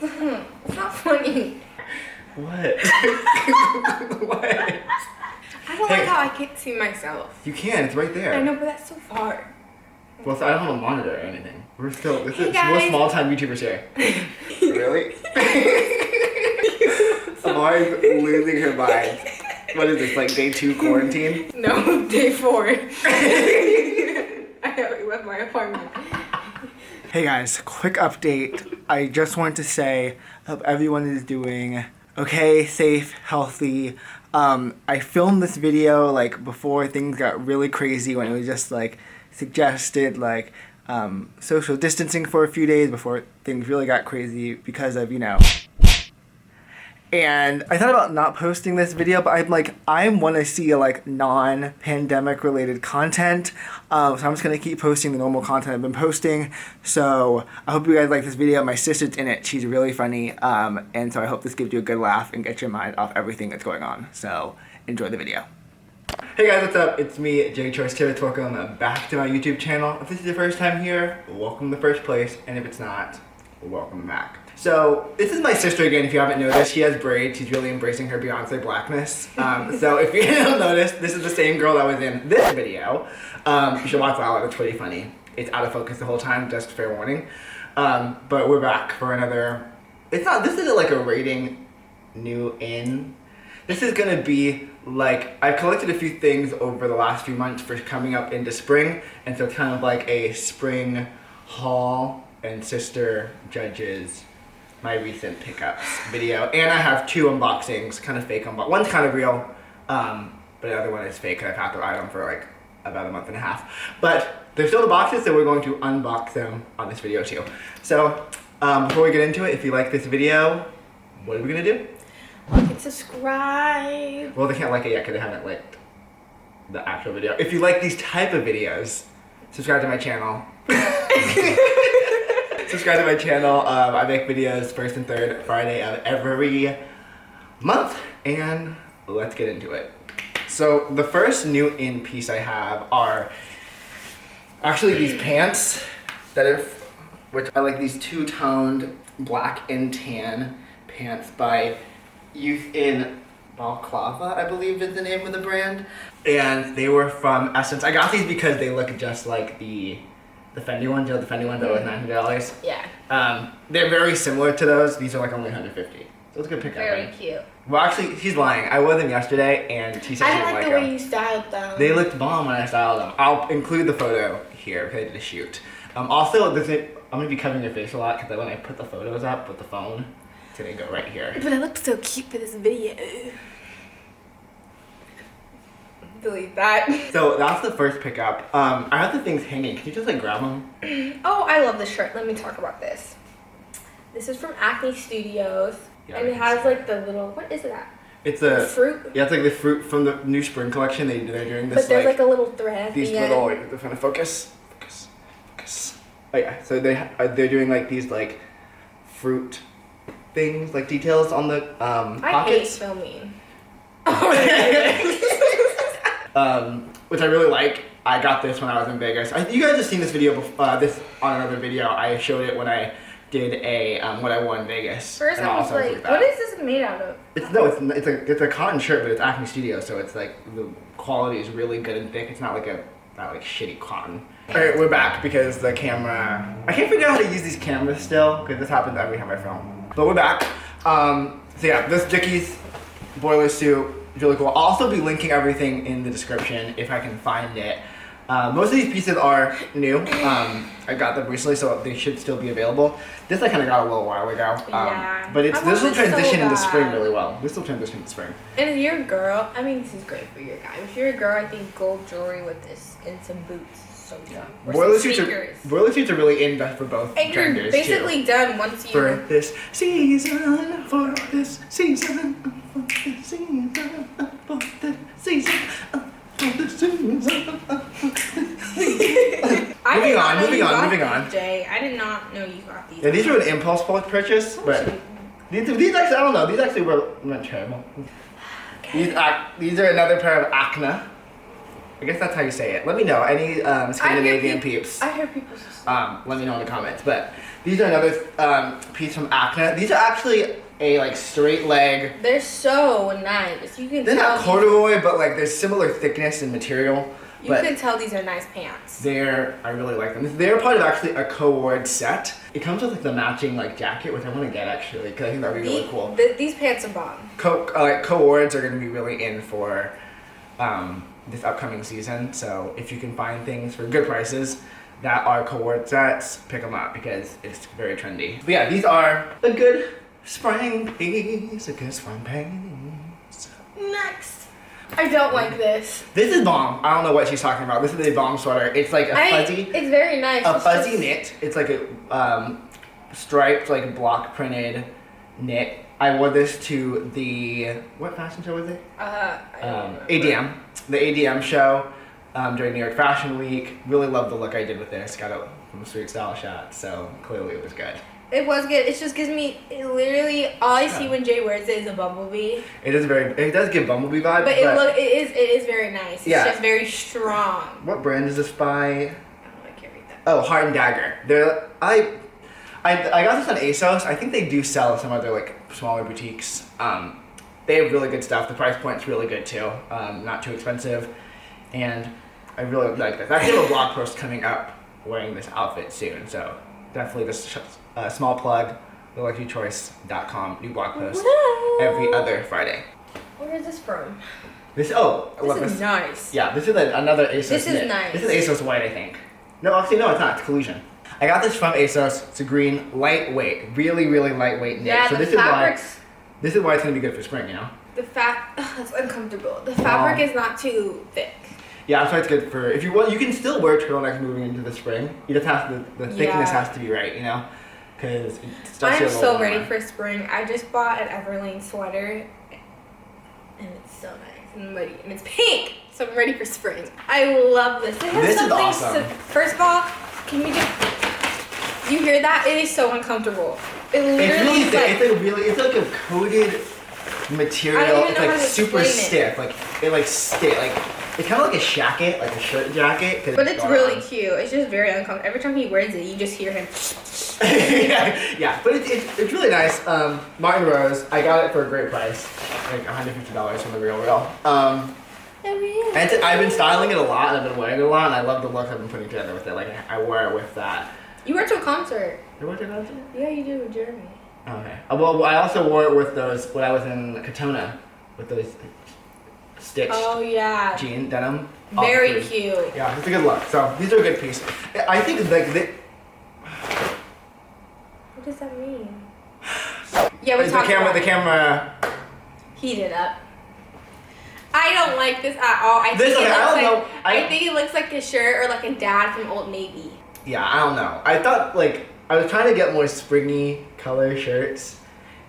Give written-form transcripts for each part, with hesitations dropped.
It's not funny. What? What? I don't like how I can't see myself. You can, it's right there. I know, but that's so far. Well, so I don't have a monitor or anything. We're still, we're guys. small-time YouTubers here. Really? Amari's losing her mind. What is this, like day 2 quarantine? No, day 4. I left my apartment. Hey guys, quick update. I just wanted to say, hope everyone is doing okay, safe, healthy. I filmed this video like before things got really crazy, when it was just like suggested like social distancing for a few days before things really got crazy because of, you know. And I thought about not posting this video, but I'm like, I want to see like non-pandemic related content. So I'm just going to keep posting the normal content I've been posting. So I hope you guys like this video. My sister's in it. She's really funny. And so I hope this gives you a good laugh and gets your mind off everything that's going on. So enjoy the video. Hey guys, what's up? It's me, Choyce Tibbitts. Welcome back to my YouTube channel. If this is your first time here, welcome to the first place. And if it's not, welcome back. So this is my sister again, if you haven't noticed. She has braids. She's really embracing her Beyonce blackness. So if you don't notice, this is the same girl that was in this video. You should watch that one. It's pretty funny. It's out of focus the whole time, just fair warning. But we're back for another... This isn't like a rating new in. This is gonna be like, I've collected a few things over the last few months for coming up into spring. And so it's kind of like a spring haul, and sister judges my recent pickups video. And I have 2 unboxings, kind of fake unboxings. One's kind of real, but the other one is fake, and I've had the item for like about a month and a half. But they're still the boxes, so we're going to unbox them on this video too. So before we get into it, if you like this video, what are we gonna do? Like and subscribe. Well, they can't like it yet because they haven't liked the actual video. If you like these type of videos, subscribe to my channel. Subscribe to my channel. I make videos first and third Friday of every month, and let's get into it. So the first new in piece I have are actually these pants which I like, these 2-toned black and tan pants by Youth in Balaclava, I believe is the name of the brand, and they were from Essence. I got these because they look just like the Fendi ones, you know, the Fendi ones that was $900. Yeah. They're very similar to those. These are like only $150. So it's a good pickup. Very right? cute. Well, actually, she's lying. I wore them yesterday, and she said she didn't like the them. way you styled them. They looked bomb when I styled them. I'll include the photo here because I did a shoot. Also, I'm gonna be covering your face a lot because when I put the photos up with the phone, it's gonna go right here. But I look so cute for this video. Delete that. So that's the first pickup. I have the things hanging. Can you just like grab them? Oh, I love this shirt. Let me talk about this. This is from Acne Studios. Yeah, and it has like the little, what is that? It's a fruit. Yeah, it's like the fruit from the new spring collection. They're doing this. But there's like a little thread. These little, they're trying to focus. Oh yeah, so they're doing like these like fruit things, like details on the pockets. I hate filming. Which I really like. I got this when I was in Vegas. You guys have seen this video before, this on another video. I showed it when I did a what I wore in Vegas. First I was like, what is this made out of? It's a cotton shirt, but it's Acne Studio, so it's like the quality is really good and thick. It's not like shitty cotton. Alright, we're back because the camera, I can't figure out how to use these cameras still, because this happens every time I film. But we're back. So yeah, this Dickies boiler suit is really cool. I'll also be linking everything in the description if I can find it. Most of these pieces are new. I got them recently, so they should still be available. This I kind of got a little while ago. Yeah. But this will transition into spring really well. This will transition into spring. And if you're a girl, I mean, this is great for your guy. If you're a girl, I think gold jewelry with this and some boots. So dumb. Boiler suits are really in for both and genders you're basically done once you... For this season, for this season, for this season, for this season, for this season. Moving on. Jay, I did not know you got these. Yeah, these were an impulse purchase, but these actually, I don't know, these actually were not terrible. Okay. These are another pair of Acne. I guess that's how you say it. Let me know. Any Scandinavian peeps. I hear people just Let me know in the comments. But these are another piece from Acne. These are actually a like straight leg. They're so nice. You can They're tell not corduroy, but like there's similar thickness and material. You can tell these are nice pants. I really like them. They're part of actually a co-ord set. It comes with like the matching like jacket, which I want to get actually, because I think that would be really cool. These pants are bomb. Co-ords are going to be really in for this upcoming season. So if you can find things for good prices that are co-ord sets, pick them up because it's very trendy. But yeah, these are a good spring piece, a good spring piece. Next. I don't like this. This is bomb. I don't know what she's talking about. This is a bomb sweater. It's like a fuzzy. It's very nice. A fuzzy knit. It's like a striped, like block printed knit. I wore this to the, what fashion show was it? ADM. The ADM show during New York Fashion Week. Really loved the look I did with this. Got it from a street style shot, so clearly it was good. It was good. It just gives me literally all I see when Jay wears it is a bumblebee. It does give bumblebee vibe. But it is very nice. It's just very strong. What brand is this by? I can't read that. Oh, Heart and Dagger. I got this on ASOS. I think they do sell some other like smaller boutiques. They have really good stuff. The price point's really good too. Not too expensive, and I really like this. I have a blog post coming up wearing this outfit soon, so definitely this small plug. LuckyChoyce.com. New blog post every other Friday. Where is this from? This is nice. Yeah, this is another ASOS. This is knit. nice. This is ASOS white, I think. No, actually no, it's not. It's collusion. I got this from ASOS. It's a green, lightweight, really, really lightweight knit. Yeah, so this is why it's gonna be good for spring, you know? It's uncomfortable. The fabric is not too thick. Yeah, that's why it's good for, if you want, you can still wear turtlenecks moving into the spring. You just have to, the thickness has to be right, you know? Because I'm so ready for spring. I just bought an Everlane sweater, and it's so nice and muddy, and it's pink. So I'm ready for spring. I love this. It has this something. Is awesome. First of all, can we just? You hear that? It is so uncomfortable. It literally it's like a coated material. It's like super stiff. It's kind of like a shacket, like a shirt jacket. But it's really cute. It's just very uncomfortable. Every time he wears it, you just hear him. yeah. But it's really nice. Martin Rose, I got it for a great price, like $150 from the RealReal. And I've been styling it a lot, and I've been wearing it a lot, and I love the look I've been putting together with it. Like I wore it with that. You went to a concert. You went to a concert? Yeah, you did with Jeremy. Okay. Well, I also wore it with those when I was in Katona, with those stitched jean denim. Very cute. Yeah, it's a good look. So these are a good piece. I think what does that mean? Yeah, we're talking about the camera. Heat it up. I don't like this at all. I think it looks like a shirt or like a dad from Old Navy. Yeah, I don't know. I thought I was trying to get more springy color shirts,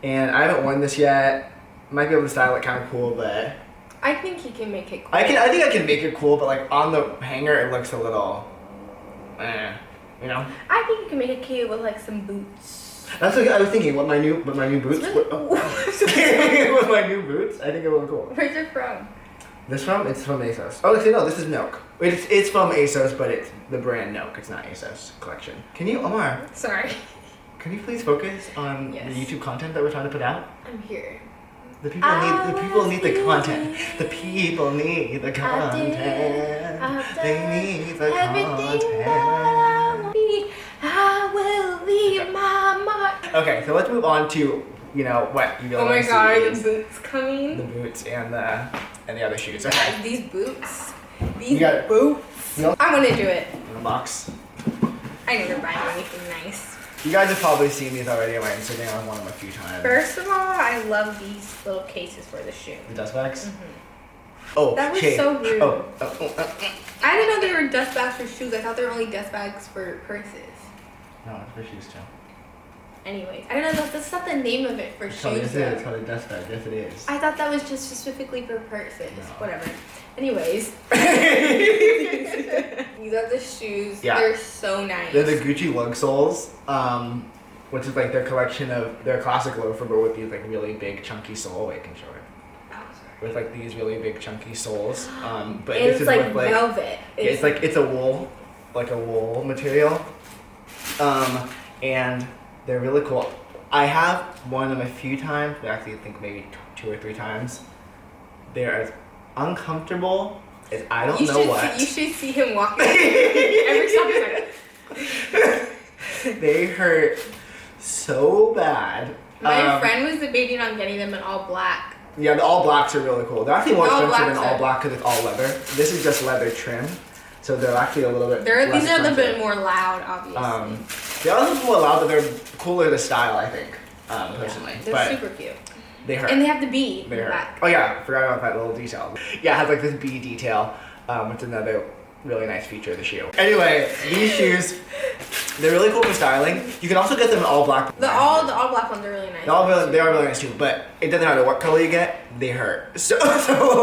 and I haven't worn this yet. Might be able to style it kind of cool, but I think he can make it cool. I think I can make it cool, but like on the hanger, it looks a little, you know. I think you can make it cute with like some boots. That's what I was thinking. With my new boots. With my new boots, I think it will look cool. Where's it from? It's from ASOS. Oh, actually no, this is Milk. It's from ASOS, but it's the brand Milk. It's not ASOS collection. Can you, Omar? Sorry. Can you please focus on the YouTube content that we're trying to put out? I'm here. The people need the content. The people need the content. They need the content. I will leave my mark. Okay, so let's move on to what you really want to see. Oh my god, the boots coming. The boots and the other shoes. Okay. Guys, these boots. I want to do it. In the box. I never buy anything nice. You guys have probably seen these already on my Instagram. I've worn them a few times. First of all, I love these little cases for the shoe. The dust bags? Mm-hmm. Oh, that was so rude. I I didn't know they were dust bags for shoes. I thought they were only dust bags for purses. No, it's for shoes too. Anyways, I don't know. That's not the name of it for shoes. It's called a dust bag. Yes, it is. I thought that was just specifically for purses. No. Whatever. Anyways. These are the shoes. Yeah. They're so nice. They're the Gucci lug soles, which is like their collection of their classic loafer, but with these like really big chunky sole. Wait, I can show it. Oh, sorry. with like these really big chunky soles. But And this it's is like with like velvet. it's a wool, like a wool material. And they're really cool. I have worn them a few times, but actually I think maybe 2 or 3 times. They're as uncomfortable as I don't know what. You should see him walking every stop like. They hurt so bad. My friend was debating on getting them in all black. Yeah, the all blacks are really cool. They're actually more All expensive than blacks all are- black because it's all leather. This is just leather trim, so they're actually a little bit. These less are a little bit expensive. more loud, obviously. They're a little more loud, but they're cooler to style, I think, personally. They're but super cute. they hurt. And they have the bee in They the hurt. back. Oh yeah, I forgot about that little detail. Yeah, it has like this bee detail, which is another really nice feature of the shoe. Anyway, these shoes, they're really cool for styling. You can also get them in all black. The all black ones are really nice. They are really nice too, but it doesn't matter what color you get, they hurt. So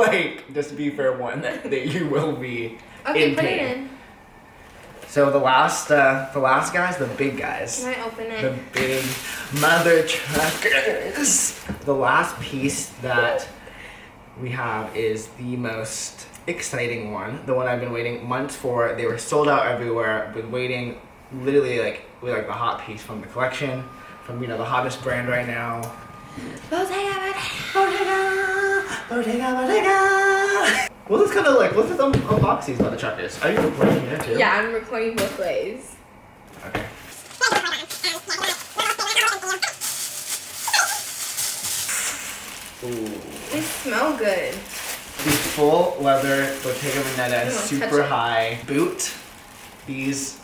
like, just be fair one that you will be Okay, in put pain. it in. So the last guys, the big guys. Can I open it? The big mother truckers. The last piece that we have is the most exciting one. The one I've been waiting months for. They were sold out everywhere. I've been waiting literally like the hot piece from the collection, from the hottest brand right now. Bottega Bottega. Well, let's unbox these mother truckers. Are you recording here too? Yeah, I'm recording both ways. Okay. Ooh. They smell good. The full leather Bottega Veneta Touch super it. high boot. These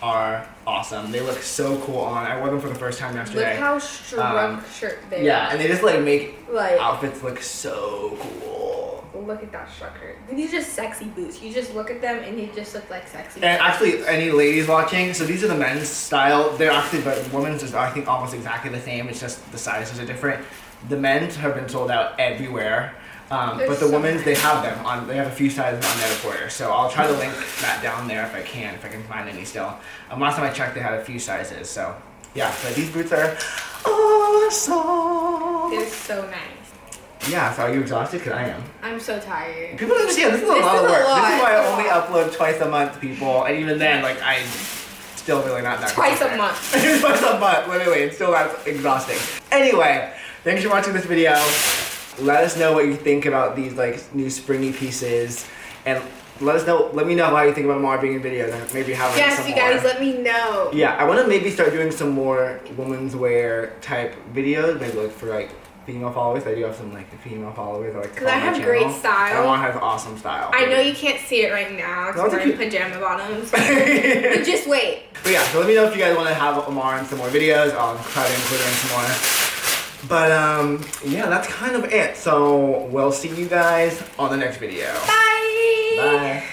are awesome. They look so cool on. I wore them for the first time yesterday. Look how structured they are. Yeah, and they just like make Like, outfits look so cool. look at that structure. These are just sexy boots. You just look at them and they just look like sexy And boots. actually, any ladies watching, so these are the men's style. They're actually, but women's is I think almost exactly the same. It's just the sizes are different. The men's have been sold out everywhere. But the so women's, they nice. have them on. They have a few sizes on their order, so I'll try to link that down there if I can find any still. Last time I checked, they had a few sizes, so yeah. So these boots are awesome. They're so nice. Yeah. So are you exhausted? Cause I am. I'm so tired. People don't understand. This is a This lot is of a work. lot. This is why I It's a only lot. upload twice a month, people, and even then, like I'm still really not that. Twice a consistent. month. Twice a month, literally. It's still that exhausting. Anyway, thanks for watching this video. Let us know what you think about these like new springy pieces, and let me know how you think about more being videos and maybe have Yes, some you more. guys, let me know. Yeah, I want to maybe start doing some more women's wear type videos, maybe like for like female followers. I do have some like female followers that like Because I follow my have great channel. style. Everyone has awesome style. I know you can't see it right now No, because it's we're in okay. pajama bottoms. But just wait. But yeah, so let me know if you guys want to have Omar in some more videos. I'll try to include her in some more. But yeah, that's kind of it. So we'll see you guys on the next video. Bye. Bye.